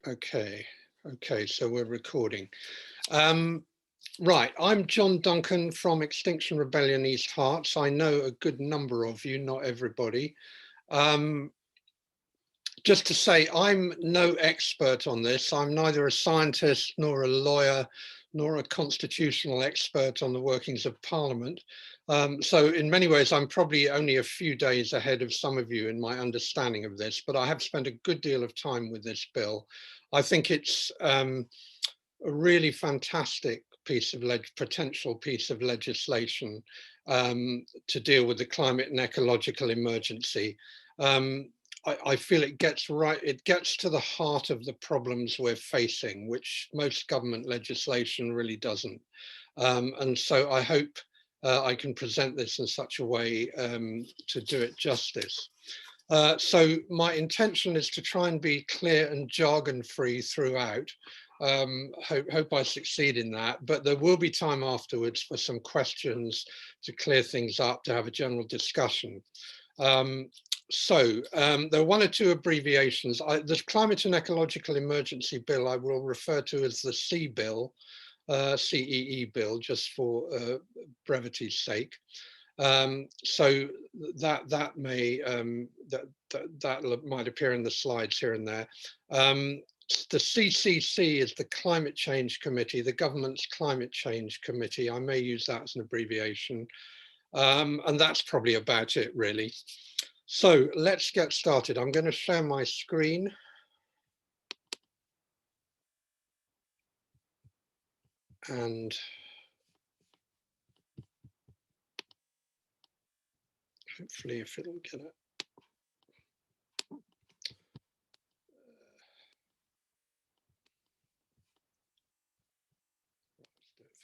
Okay, so we're recording. Right, I'm John Duncan from Extinction Rebellion East Herts. I know a good number of you, not everybody. Just to say, I'm no expert on this. I'm neither a scientist nor a lawyer nor a constitutional expert on the workings of Parliament. So in many ways, I'm probably only a few days ahead of some of you in my understanding of this, but I have spent a good deal of time with this bill. I think it's a really fantastic potential piece of legislation to deal with the climate and ecological emergency. I feel it gets to the heart of the problems we're facing, which most government legislation really doesn't. And so I hope I can present this in such a way to do it justice. So my intention is to try and be clear and jargon-free throughout. Hope I succeed in that, but there will be time afterwards for some questions to clear things up, to have a general discussion. There are one or two abbreviations. The Climate and Ecological Emergency Bill I will refer to as the CEE Bill, CEE Bill, just for brevity's sake. So that might appear in the slides here and there. The CCC is the Climate Change Committee, the government's Climate Change Committee. I may use that as an abbreviation. And that's probably about it, really. So let's get started. I'm going to share my screen. And hopefully if it'll get it.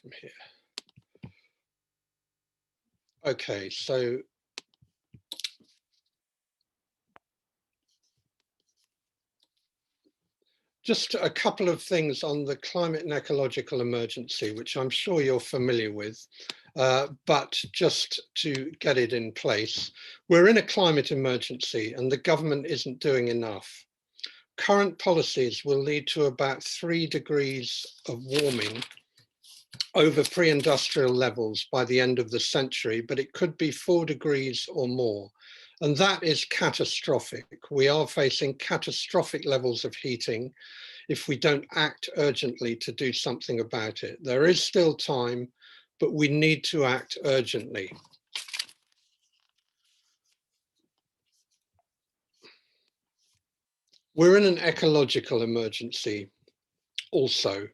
From here. Okay, so just a couple of things on the climate and ecological emergency, which I'm sure you're familiar with, but just to get it in place. We're in a climate emergency and the government isn't doing enough. Current policies will lead to about 3 degrees of warming over pre-industrial levels by the end of the century, but it could be 4 degrees or more. And that is catastrophic. We are facing catastrophic levels of heating if we don't act urgently to do something about it. There is still time, but we need to act urgently. We're in an ecological emergency also.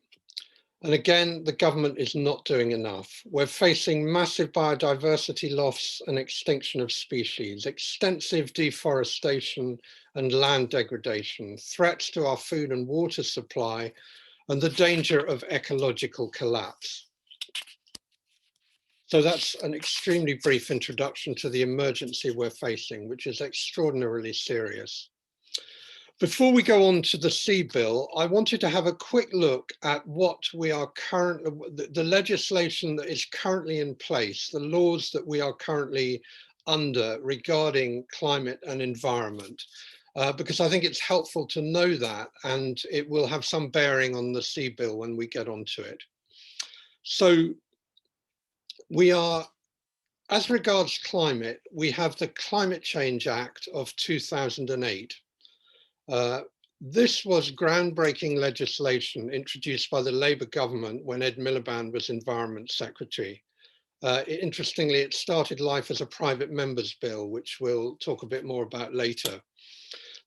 And again, the government is not doing enough. We're facing massive biodiversity loss and extinction of species, extensive deforestation and land degradation, threats to our food and water supply, and the danger of ecological collapse. So that's an extremely brief introduction to the emergency we're facing, which is extraordinarily serious. Before we go on to the CEE Bill, I wanted to have a quick look at what we are the legislation that is currently in place, the laws that we are currently under regarding climate and environment, because I think it's helpful to know that, and it will have some bearing on the CEE Bill when we get onto it. So we are, as regards climate, we have the Climate Change Act of 2008. This was groundbreaking legislation introduced by the Labour government when Ed Miliband was Environment Secretary. Interestingly, it started life as a private member's bill, which we'll talk a bit more about later.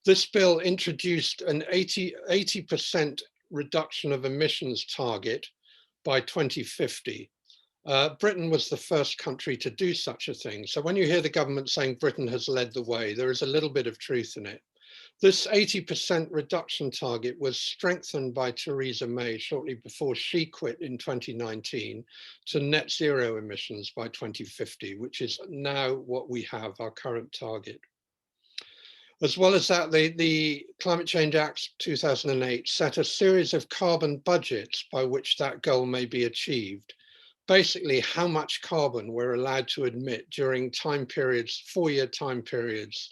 This bill introduced an 80% reduction of emissions target by 2050. Britain was the first country to do such a thing. So when you hear the government saying Britain has led the way, there is a little bit of truth in it. This 80% reduction target was strengthened by Theresa May shortly before she quit in 2019 to net zero emissions by 2050, which is now what we have, our current target. As well as that, the Climate Change Act 2008 set a series of carbon budgets by which that goal may be achieved. Basically, how much carbon we're allowed to emit during time periods, 4-year time periods,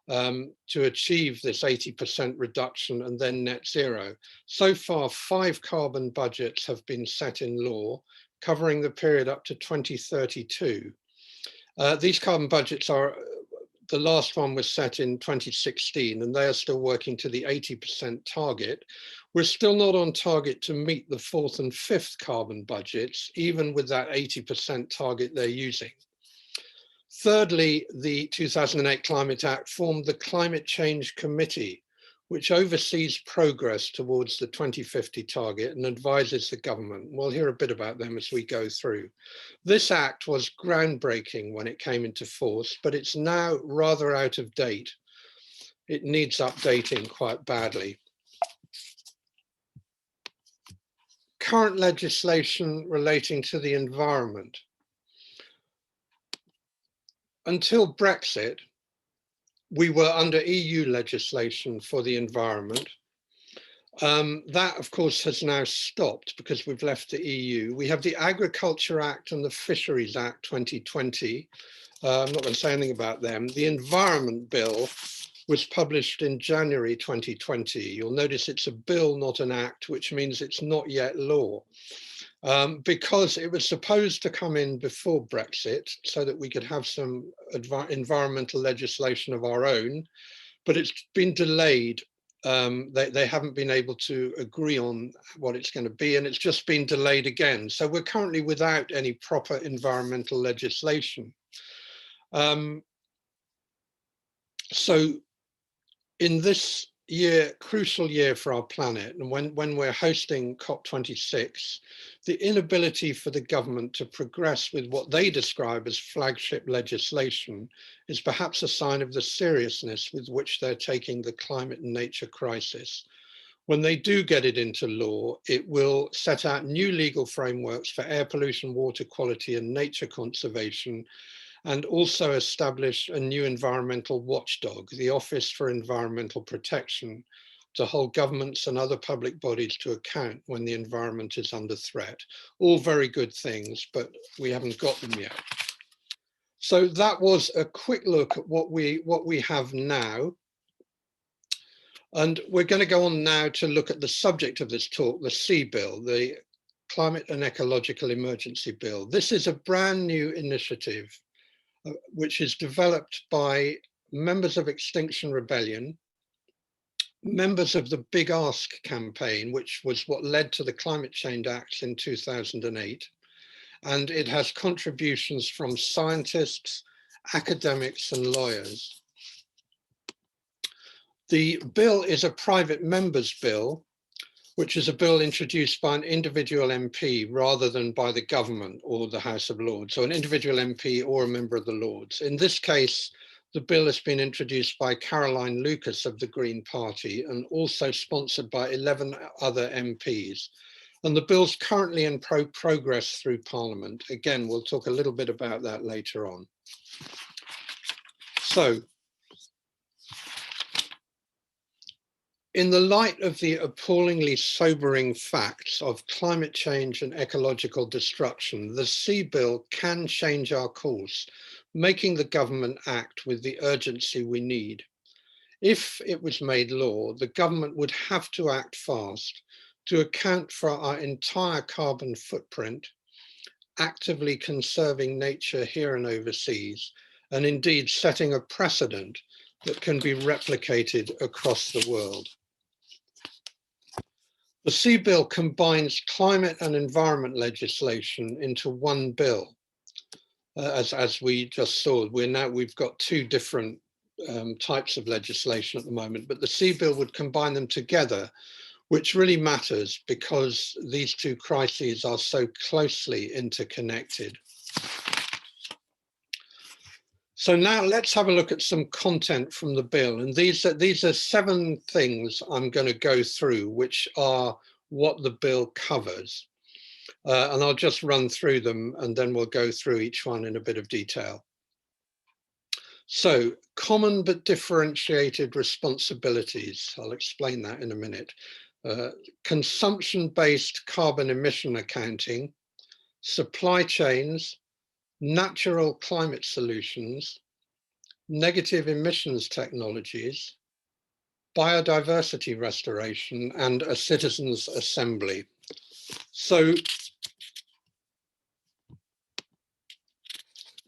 to achieve this 80% reduction and then net zero. So far, 5 carbon budgets have been set in law, covering the period up to 2032. These carbon budgets are, the last one was set in 2016, and they are still working to the 80% target. We're still not on target to meet the 4th and 5th carbon budgets, even with that 80% target they're using. Thirdly, the 2008 Climate Act formed the Climate Change Committee, which oversees progress towards the 2050 target and advises the government. We'll hear a bit about them as we go through. This act was groundbreaking when it came into force, but it's now rather out of date. It needs updating quite badly. Current legislation relating to the environment. Until Brexit, we were under EU legislation for the environment. That, of course, has now stopped because we've left the EU. We have the Agriculture Act and the Fisheries Act 2020. I'm not going to say anything about them. The Environment Bill was published in January 2020. You'll notice it's a bill, not an act, which means it's not yet law. Because it was supposed to come in before Brexit so that we could have some environmental legislation of our own, but it's been delayed. They haven't been able to agree on what it's going to be, and it's just been delayed again. So we're currently without any proper environmental legislation. So in this year, crucial year for our planet, and when we're hosting COP26, the inability for the government to progress with what they describe as flagship legislation is perhaps a sign of the seriousness with which they're taking the climate and nature crisis. When they do get it into law, it will set out new legal frameworks for air pollution, water quality, and nature conservation, and also establish a new environmental watchdog, the Office for Environmental Protection, to hold governments and other public bodies to account when the environment is under threat. All very good things, but we haven't got them yet. So that was a quick look at what we have now. And we're going to go on now to look at the subject of this talk, the CEE Bill, the Climate and Ecological Emergency Bill. This is a brand new initiative which is developed by members of Extinction Rebellion, members of the Big Ask campaign, which was what led to the Climate Change Act in 2008. And it has contributions from scientists, academics, and lawyers. The bill is a private member's bill, which is a bill introduced by an individual MP rather than by the government or the House of Lords, so an individual MP or a member of the Lords. In this case, the bill has been introduced by Caroline Lucas of the Green Party and also sponsored by 11 other MPs. And the bill's currently in progress through Parliament. Again, we'll talk a little bit about that later on. So, in the light of the appallingly sobering facts of climate change and ecological destruction, the CEE Bill can change our course, making the government act with the urgency we need. If it was made law, the government would have to act fast to account for our entire carbon footprint, actively conserving nature here and overseas, and indeed setting a precedent that can be replicated across the world. The CEE Bill combines climate and environment legislation into one bill. As we just saw, we've got two different types of legislation at the moment, but the CEE Bill would combine them together, which really matters because these two crises are so closely interconnected. So now let's have a look at some content from the bill. And these are 7 things I'm going to go through, which are what the bill covers. And I'll just run through them and then we'll go through each one in a bit of detail. So, common but differentiated responsibilities. I'll explain that in a minute. Consumption-based carbon emission accounting, supply chains, natural climate solutions, negative emissions technologies, biodiversity restoration, and a citizens' assembly. So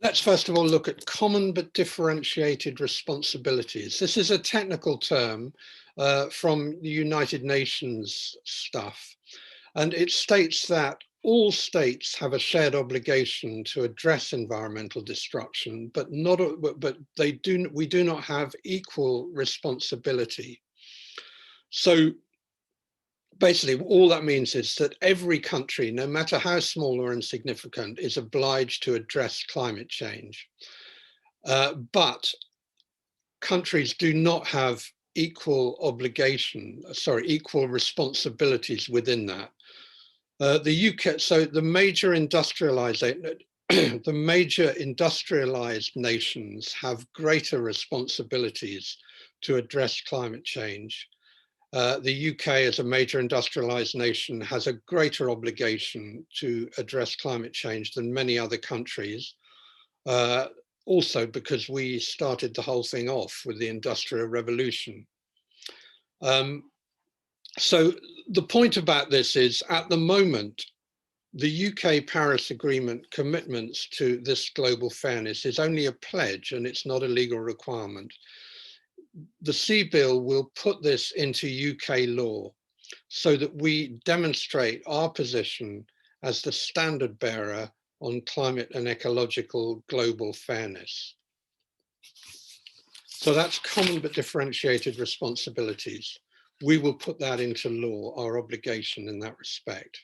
let's first of all look at common but differentiated responsibilities. This is a technical term from the United Nations stuff, and it states that all states have a shared obligation to address environmental destruction, but we do not have equal responsibility. So basically, all that means is that every country, no matter how small or insignificant, is obliged to address climate change. But countries do not have equal equal responsibilities within that. The UK, so the major industrialized nations have greater responsibilities to address climate change. The UK, as a major industrialized nation, has a greater obligation to address climate change than many other countries. Also because we started the whole thing off with the Industrial Revolution. So the point about this is, at the moment, the UK Paris Agreement commitments to this global fairness is only a pledge and it's not a legal requirement. The CEE Bill will put this into UK law so that we demonstrate our position as the standard bearer on climate and ecological global fairness. So that's common but differentiated responsibilities. We will put that into law, our obligation in that respect.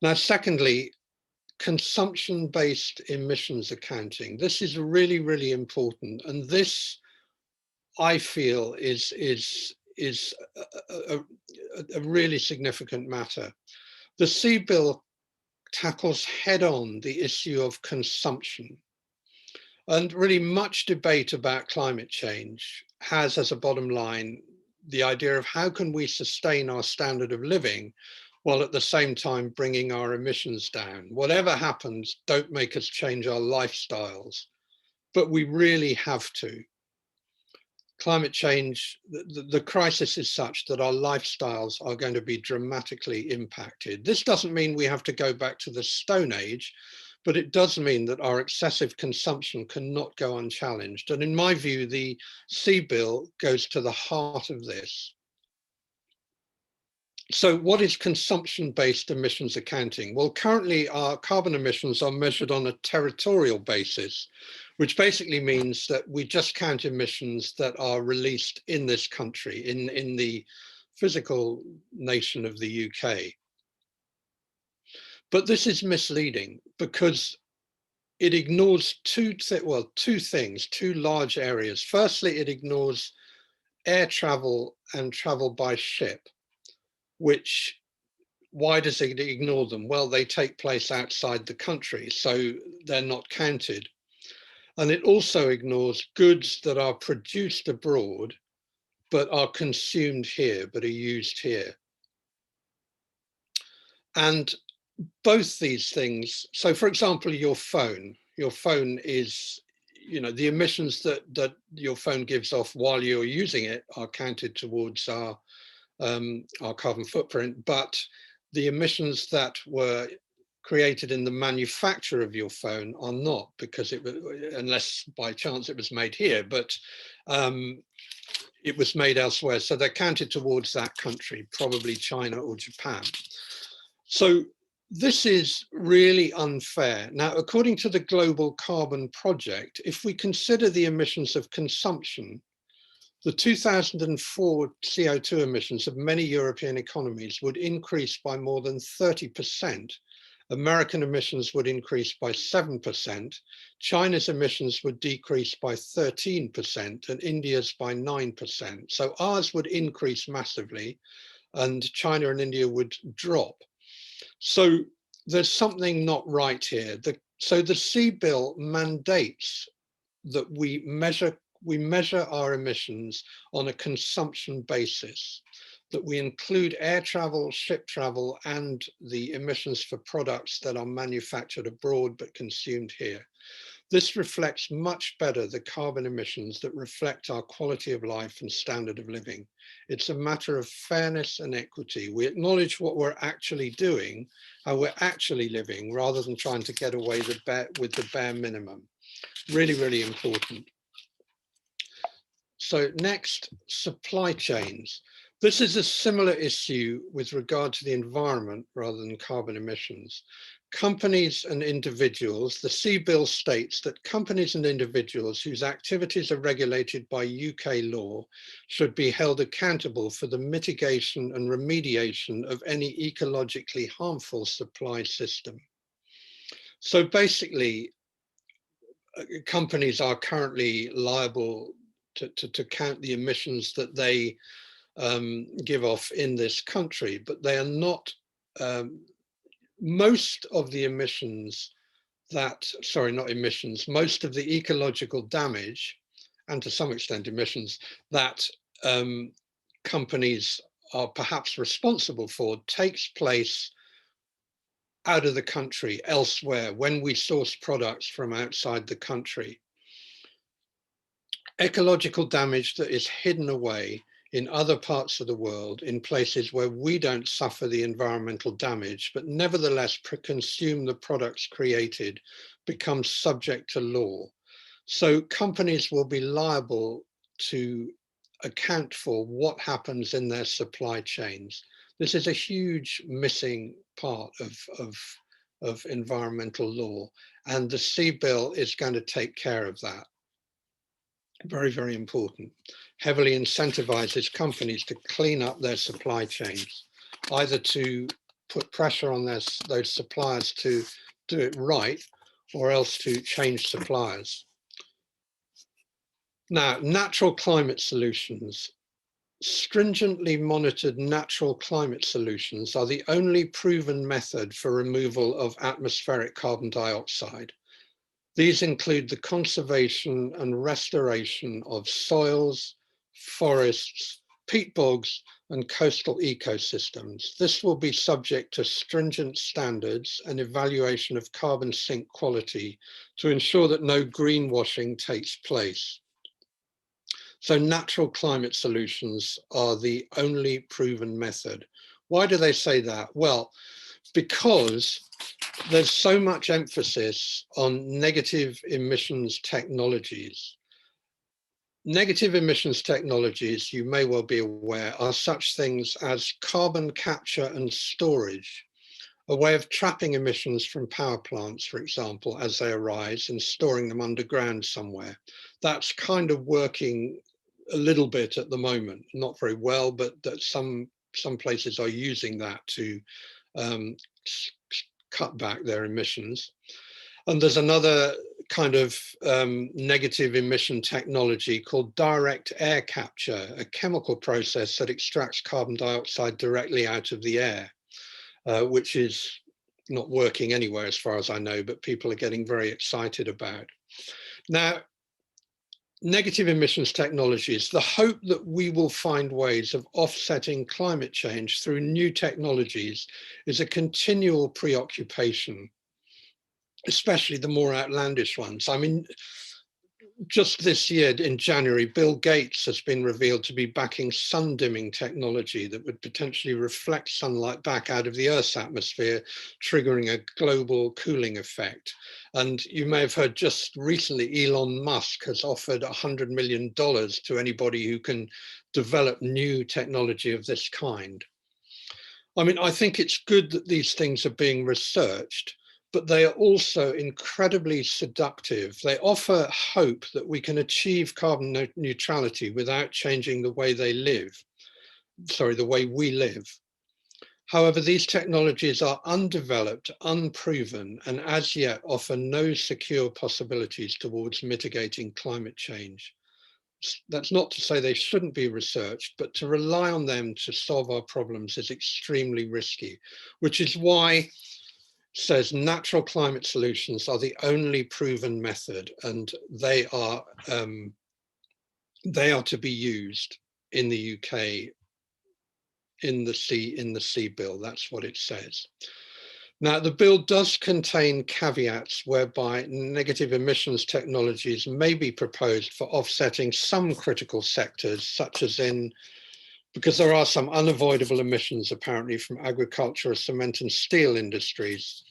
Now, secondly, consumption-based emissions accounting. This is really, really important. And this, I feel, is a really significant matter. The CEE Bill tackles head-on the issue of consumption. And really much debate about climate change has as a bottom line the idea of how can we sustain our standard of living while at the same time bringing our emissions down. Whatever happens, don't make us change our lifestyles, but we really have to. Climate change, the crisis is such that our lifestyles are going to be dramatically impacted. This doesn't mean we have to go back to the Stone Age, but it does mean that our excessive consumption cannot go unchallenged. And in my view, the CEE Bill goes to the heart of this. So what is consumption-based emissions accounting? Well, currently our carbon emissions are measured on a territorial basis, which basically means that we just count emissions that are released in this country, in the physical nation of the UK. But this is misleading because it ignores two large areas. Firstly, it ignores air travel and travel by ship, which, why does it ignore them? Well, they take place outside the country, so they're not counted. And it also ignores goods that are produced abroad, but are consumed here, but are used here. And both these things, so for example, your phone is, the emissions that your phone gives off while you're using it are counted towards our carbon footprint, but the emissions that were created in the manufacture of your phone are not, because it was, unless by chance it was made here, but it was made elsewhere. So they're counted towards that country, probably China or Japan. So this is really unfair. Now, according to the Global Carbon Project, if we consider the emissions of consumption, the 2004 CO2 emissions of many European economies would increase by more than 30%. American emissions would increase by 7%. China's emissions would decrease by 13% and India's by 9%. So ours would increase massively and China and India would drop. So there's something not right here. So the CEE Bill mandates that we measure our emissions on a consumption basis, that we include air travel, ship travel, and the emissions for products that are manufactured abroad but consumed here. This reflects much better the carbon emissions that reflect our quality of life and standard of living. It's a matter of fairness and equity. We acknowledge what we're actually doing, how we're actually living, rather than trying to get away with the bare minimum. Really, really important. So next, supply chains. This is a similar issue with regard to the environment rather than carbon emissions. Companies and individuals, the CEE Bill states that companies and individuals whose activities are regulated by UK law should be held accountable for the mitigation and remediation of any ecologically harmful supply system. So basically, companies are currently liable to count the emissions that they give off in this country, but they are not, most of the emissions that, sorry, not emissions, most of the ecological damage, and to some extent emissions, that companies are perhaps responsible for takes place out of the country, elsewhere, when we source products from outside the country. Ecological damage that is hidden away in other parts of the world, in places where we don't suffer the environmental damage, but nevertheless consume the products created, becomes subject to law. So companies will be liable to account for what happens in their supply chains. This is a huge missing part of environmental law, and the CEE Bill is going to take care of that. Very, very important. Heavily incentivizes companies to clean up their supply chains, either to put pressure on those suppliers to do it right, or else to change suppliers. Now, natural climate solutions. Stringently monitored natural climate solutions are the only proven method for removal of atmospheric carbon dioxide. These include the conservation and restoration of soils, forests, peat bogs, and coastal ecosystems. This will be subject to stringent standards and evaluation of carbon sink quality to ensure that no greenwashing takes place. So natural climate solutions are the only proven method. Why do they say that? Well, because there's so much emphasis on negative emissions technologies. Negative emissions technologies, you may well be aware, are such things as carbon capture and storage, a way of trapping emissions from power plants, for example, as they arise and storing them underground somewhere. That's kind of working a little bit at the moment, not very well, but that some places are using that to cut back their emissions. And there's another kind of negative emission technology called direct air capture, a chemical process that extracts carbon dioxide directly out of the air, which is not working anywhere as far as I know, but people are getting very excited about. Now, negative emissions technologies, the hope that we will find ways of offsetting climate change through new technologies is a continual preoccupation, especially the more outlandish ones. I mean, just this year in January, Bill Gates has been revealed to be backing sun dimming technology that would potentially reflect sunlight back out of the Earth's atmosphere, triggering a global cooling effect. And you may have heard just recently, Elon Musk has offered $100 million to anybody who can develop new technology of this kind. I mean, I think it's good that these things are being researched, but they are also incredibly seductive. They offer hope that we can achieve carbon neutrality without changing the way they live, the way we live. However, these technologies are undeveloped, unproven, and as yet offer no secure possibilities towards mitigating climate change. That's not to say they shouldn't be researched, but to rely on them to solve our problems is extremely risky, which is why says natural climate solutions are the only proven method, and they are to be used in the UK in the CEE Bill. That's what it says. Now, the bill does contain caveats whereby negative emissions technologies may be proposed for offsetting some critical sectors, such as because there are some unavoidable emissions apparently from agriculture, cement and steel industries,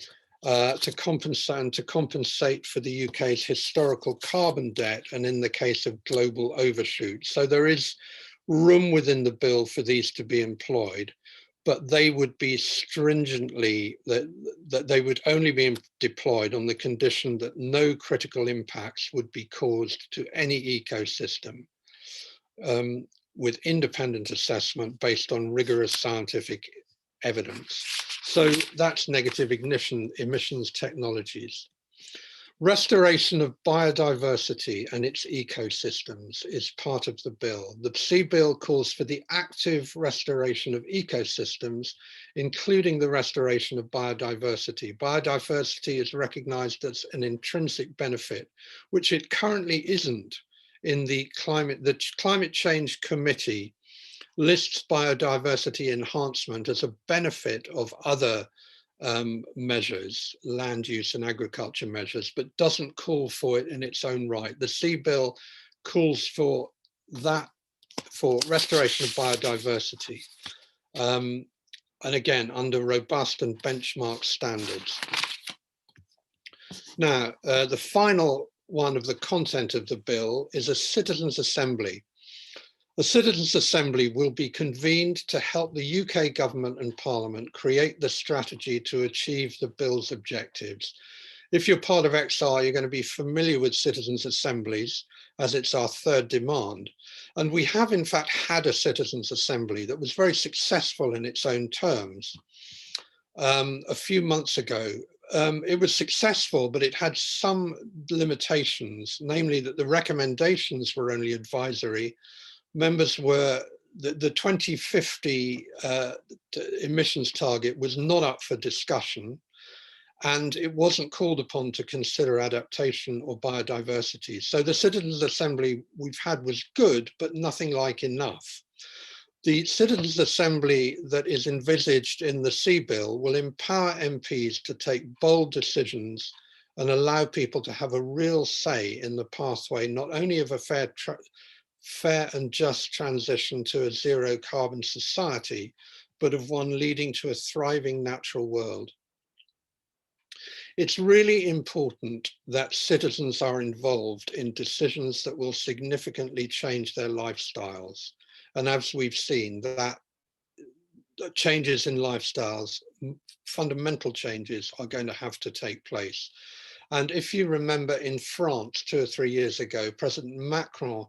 to compensate for the UK's historical carbon debt and in the case of global overshoot. So there is room within the bill for these to be employed, but they would be stringently, that they would only be deployed on the condition that no critical impacts would be caused to any ecosystem, with independent assessment based on rigorous scientific evidence. So that's negative emissions technologies. Restoration of biodiversity and its ecosystems is part of the bill. The CEE Bill calls for the active restoration of ecosystems, including the restoration of biodiversity. Biodiversity is recognized as an intrinsic benefit, which it currently isn't in the Climate Change Committee lists biodiversity enhancement as a benefit of other measures, land use and agriculture measures, but doesn't call for it in its own right. The CEE Bill calls for that, for restoration of biodiversity, and again, under robust and benchmark standards. Now, the final one of the content of the bill is a citizens' assembly. The Citizens' Assembly will be convened to help the UK government and Parliament create the strategy to achieve the bill's objectives. If you're part of XR, you're going to be familiar with Citizens' Assemblies, as it's our third demand. And we have in fact had a Citizens' Assembly that was very successful in its own terms. A few months ago, it was successful, but it had some limitations, namely that the recommendations were only advisory. Members were, the 2050 emissions target was not up for discussion, and it wasn't called upon to consider adaptation or biodiversity. So the Citizens' Assembly we've had was good, but nothing like enough. The Citizens' Assembly that is envisaged in the CEE Bill will empower MPs to take bold decisions and allow people to have a real say in the pathway, not only of a fair and just transition to a zero carbon society, but of one leading to a thriving natural world. It's really important that citizens are involved in decisions that will significantly change their lifestyles. And as we've seen, that changes in lifestyles, fundamental changes are going to have to take place. And if you remember in France 2 or 3 years ago, President Macron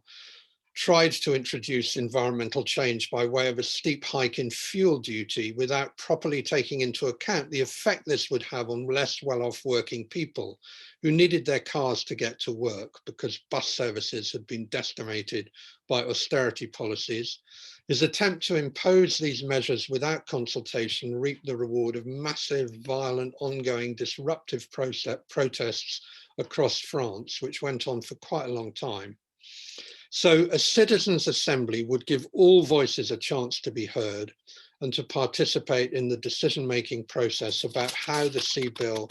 tried to introduce environmental change by way of a steep hike in fuel duty without properly taking into account the effect this would have on less well-off working people who needed their cars to get to work because bus services had been decimated by austerity policies. His attempt to impose these measures without consultation reaped the reward of massive, violent, ongoing, disruptive protests across France, which went on for quite a long time. So a citizens' assembly would give all voices a chance to be heard and to participate in the decision-making process about how the CEE Bill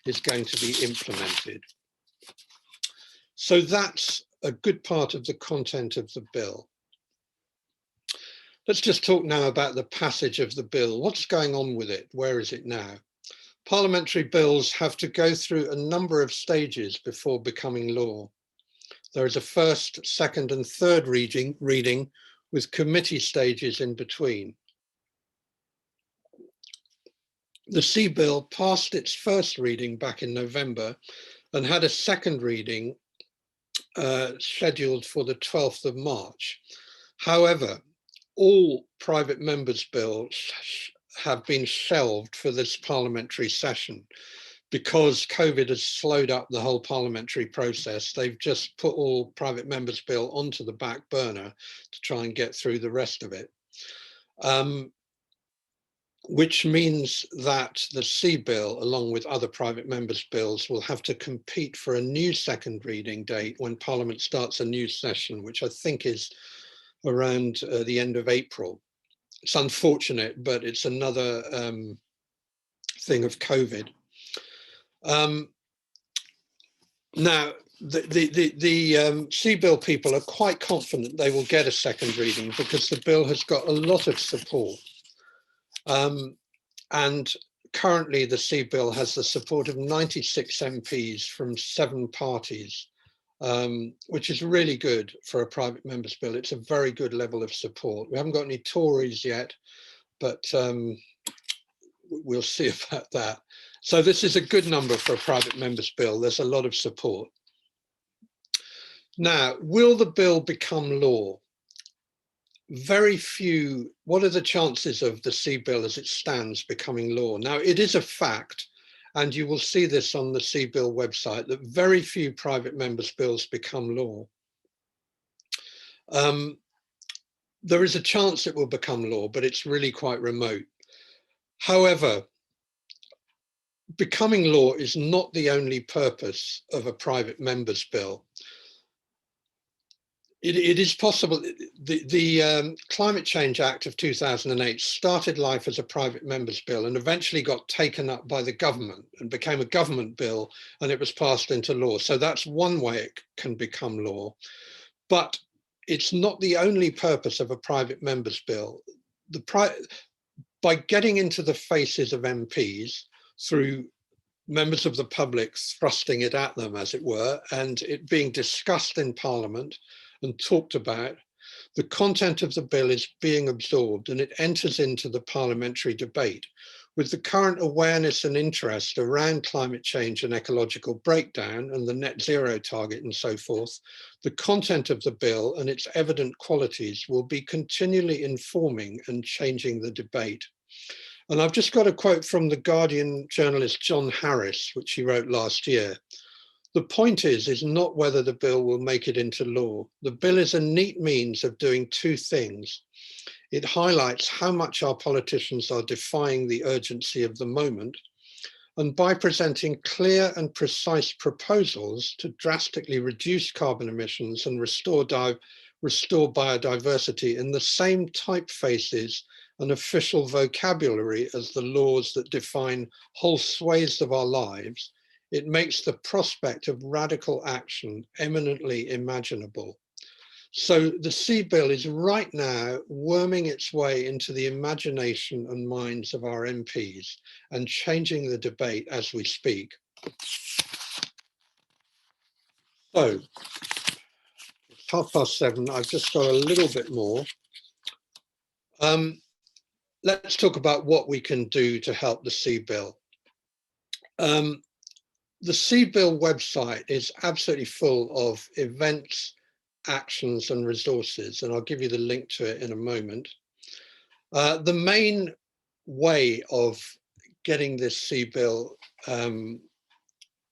is going to be implemented. So that's a good part of the content of the bill. Let's just talk now about the passage of the bill. What's going on with it? Where is it now? Parliamentary bills have to go through a number of stages before becoming law. There is a first, second and third reading with committee stages in between. The CEE Bill passed its first reading back in November and had a second reading scheduled for the 12th of March. However, all private members' bills have been shelved for this parliamentary session. Because COVID has slowed up the whole parliamentary process, they've just put all private members' bill onto the back burner to try and get through the rest of it. Which means that the CEE Bill, along with other private members' bills, will have to compete for a new second reading date when Parliament starts a new session, which I think is around the end of April. It's unfortunate, but it's another thing of COVID. Now, the CEE Bill people are quite confident they will get a second reading because the bill has got a lot of support. And currently the CEE Bill has the support of 96 MPs from 7 parties, which is really good for a private member's bill. It's a very good level of support. We haven't got any Tories yet, but we'll see about that. So this is a good number for a private member's bill. There's a lot of support. Now, will the bill become law? Very few. What are the chances of the CEE Bill as it stands becoming law? Now, it is a fact, and you will see this on the CEE Bill website, that very few private members' bills become law. There is a chance it will become law, but it's really quite remote. However, becoming law is not the only purpose of a private member's bill. It is possible. The Climate Change Act of 2008 started life as a private member's bill and eventually got taken up by the government and became a government bill, and it was passed into law. So that's one way it can become law. But it's not the only purpose of a private member's bill. By getting into the faces of MPs through members of the public thrusting it at them, as it were, and it being discussed in Parliament and talked about, the content of the bill is being absorbed and it enters into the parliamentary debate. With the current awareness and interest around climate change and ecological breakdown and the net zero target and so forth, the content of the bill and its evident qualities will be continually informing and changing the debate. And I've just got a quote from the Guardian journalist John Harris, which he wrote last year. The point is not whether the bill will make it into law. The bill is a neat means of doing two things. It highlights how much our politicians are defying the urgency of the moment, and by presenting clear and precise proposals to drastically reduce carbon emissions and restore biodiversity in the same typefaces and official vocabulary as the laws that define whole swathes of our lives, it makes the prospect of radical action eminently imaginable. So the CEE Bill is right now worming its way into the imagination and minds of our MPs and changing the debate as we speak. So it's 7:30. I've just got a little bit more. Let's talk about what we can do to help the CEE Bill. The CEE Bill website is absolutely full of events, actions and resources, and I'll give you the link to it in a moment. The main way of getting this CEE Bill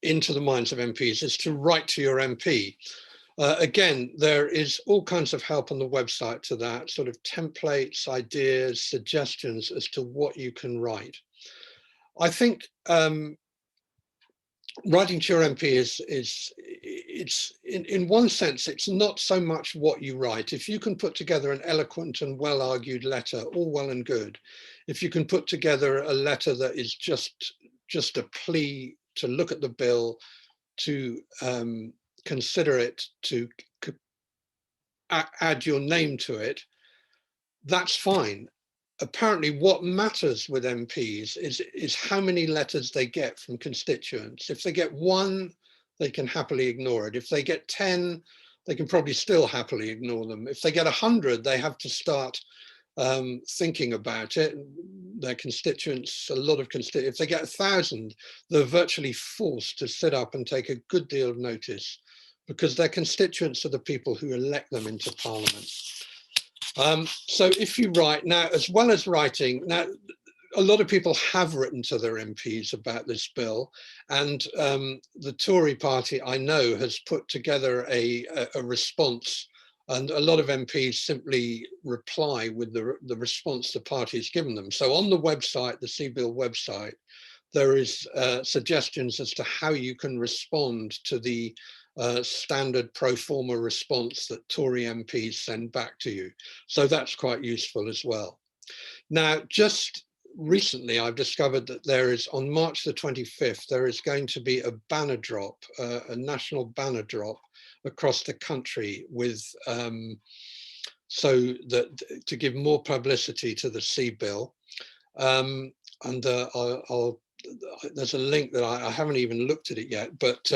into the minds of MPs is to write to your MP. Again, there is all kinds of help on the website to that, sort of templates, ideas, suggestions as to what you can write. I think writing to your MP it's in one sense, it's not so much what you write. If you can put together an eloquent and well-argued letter, all well and good. If you can put together a letter that is just a plea to look at the bill, to consider it, to add your name to it, that's fine. Apparently what matters with MPs is how many letters they get from constituents. If they get 1, they can happily ignore it. If they get 10, they can probably still happily ignore them. If they get 100, they have to start thinking about it. Their constituents, a lot of constituents, if they get 1,000, they're virtually forced to sit up and take a good deal of notice because their constituents are the people who elect them into Parliament. So if you write now, as well as writing, now a lot of people have written to their MPs about this bill, and the Tory party, I know, has put together a response, and a lot of MPs simply reply with the response the party has given them. So on the website, the CEE Bill website, there is suggestions as to how you can respond to the standard pro forma response that Tory MPs send back to you. So that's quite useful as well. Now, just recently I've discovered that there is, on March the 25th, there is going to be a banner drop, a national banner drop across the country with, so that to give more publicity to the CEE Bill. And there's a link that I haven't even looked at it yet, but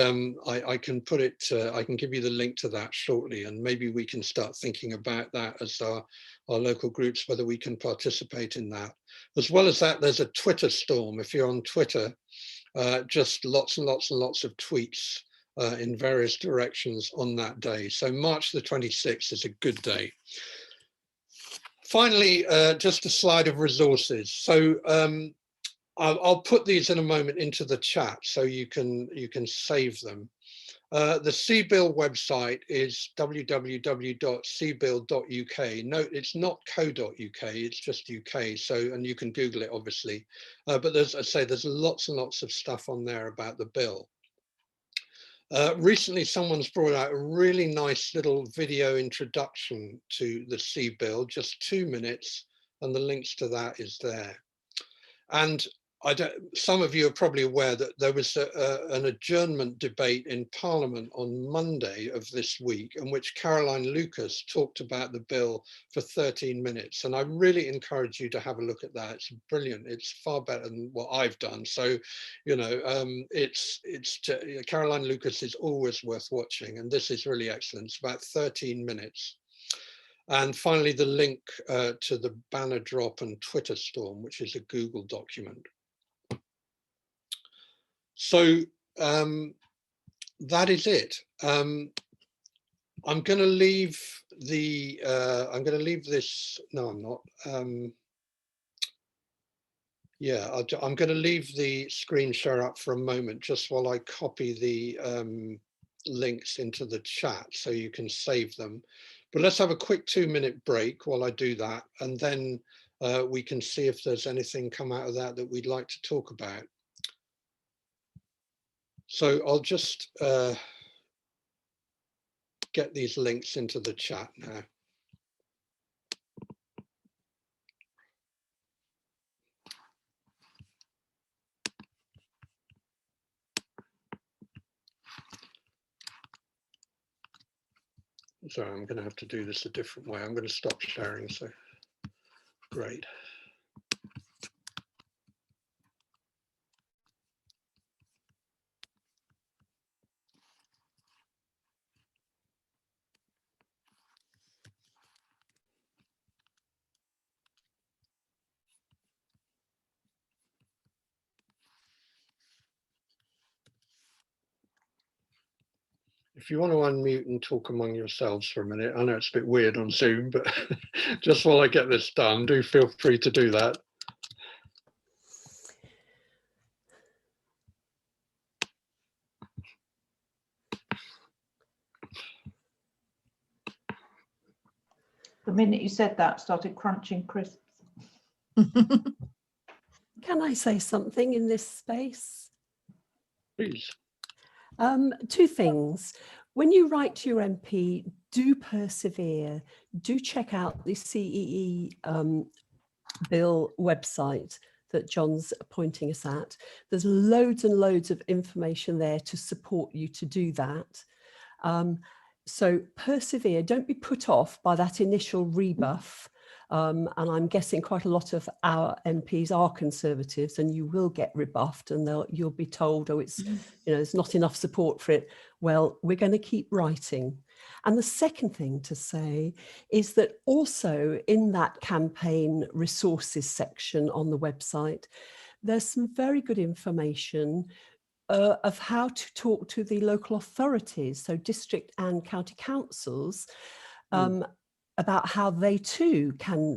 I can put it, I can give you the link to that shortly, and maybe we can start thinking about that as our local groups, whether we can participate in that. As well as that, there's a Twitter storm. If you're on Twitter, just lots and lots and lots of tweets in various directions on that day. So March the 26th is a good day. Finally, just a slide of resources. So I'll put these in a moment into the chat so you can save them. The CEE Bill website is www.ceebill.uk. Note, it's not co.uk, it's just UK. So, and you can Google it, obviously. But there's, I say, there's lots and lots of stuff on there about the bill. Recently, someone's brought out a really nice little video introduction to the CEE Bill, just 2 minutes, and the links to that is there. And some of you are probably aware that there was an adjournment debate in Parliament on Monday of this week, in which Caroline Lucas talked about the bill for 13 minutes. And I really encourage you to have a look at that. It's brilliant. It's far better than what I've done. So, you know, Caroline Lucas is always worth watching. And this is really excellent. It's about 13 minutes. And finally, the link to the banner drop and Twitter storm, which is a Google document. So that is it. I'm going to leave the, I'm going to leave this, no, I'm not. Yeah, I'm going to leave the screen share up for a moment, just while I copy the links into the chat so you can save them. But let's have a quick 2-minute break while I do that, and then we can see if there's anything come out of that that we'd like to talk about. So I'll just get these links into the chat now. Sorry, I'm going to have to do this a different way. I'm going to stop sharing, so great. If you want to unmute and talk among yourselves for a minute, I know it's a bit weird on Zoom, but just while I get this done, do feel free to do that. The minute you said that, started crunching crisps. Can I say something in this space? Please. 2 things. When you write to your MP, do persevere. Do check out the CEE Bill website that John's pointing us at. There's loads and loads of information there to support you to do that. So persevere, don't be put off by that initial rebuff. And I'm guessing quite a lot of our MPs are Conservatives, and you will get rebuffed, and you'll be told, oh, it's, you know, there's not enough support for it. Well, we're going to keep writing. And the second thing to say is that also in that campaign resources section on the website, there's some very good information of how to talk to the local authorities, so district and county councils, about how they too can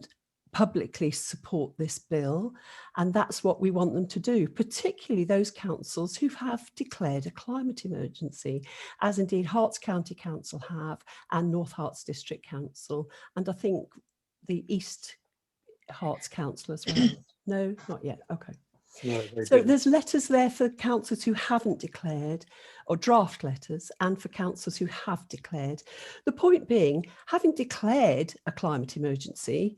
publicly support this bill. And that's what we want them to do, particularly those councils who have declared a climate emergency, as indeed Herts County Council have, and North Herts District Council, and I think the East Herts Council as well. No, not yet. Okay. No, so there's letters there for councillors who haven't declared, or draft letters, and for councillors who have declared. The point being, having declared a climate emergency,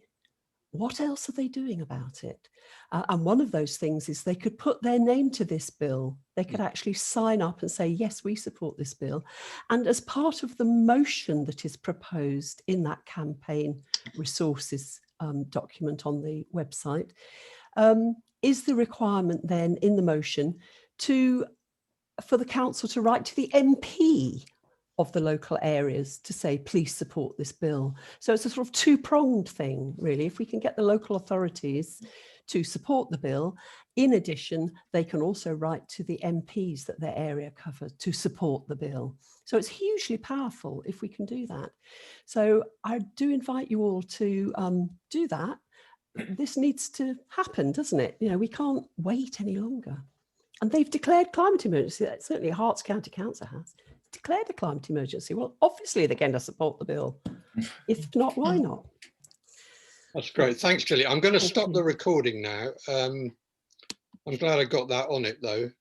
what else are they doing about it? And one of those things is they could put their name to this bill. They could actually sign up and say, yes, we support this bill. And as part of the motion that is proposed in that campaign resources document on the website, is the requirement then in the motion for the council to write to the MP of the local areas to say, please support this bill. So it's a sort of two-pronged thing, really. If we can get the local authorities to support the bill, in addition, they can also write to the MPs that their area covers to support the bill. So it's hugely powerful if we can do that. So I do invite you all to do that. This needs to happen, doesn't it? You know, we can't wait any longer. And they've declared climate emergency. Certainly Herts County Council has declared a climate emergency. Well, obviously they're going to support the bill. If not, why not? That's great. Thanks, Julie. I'm going to stop the recording now. I'm glad I got that on it, though.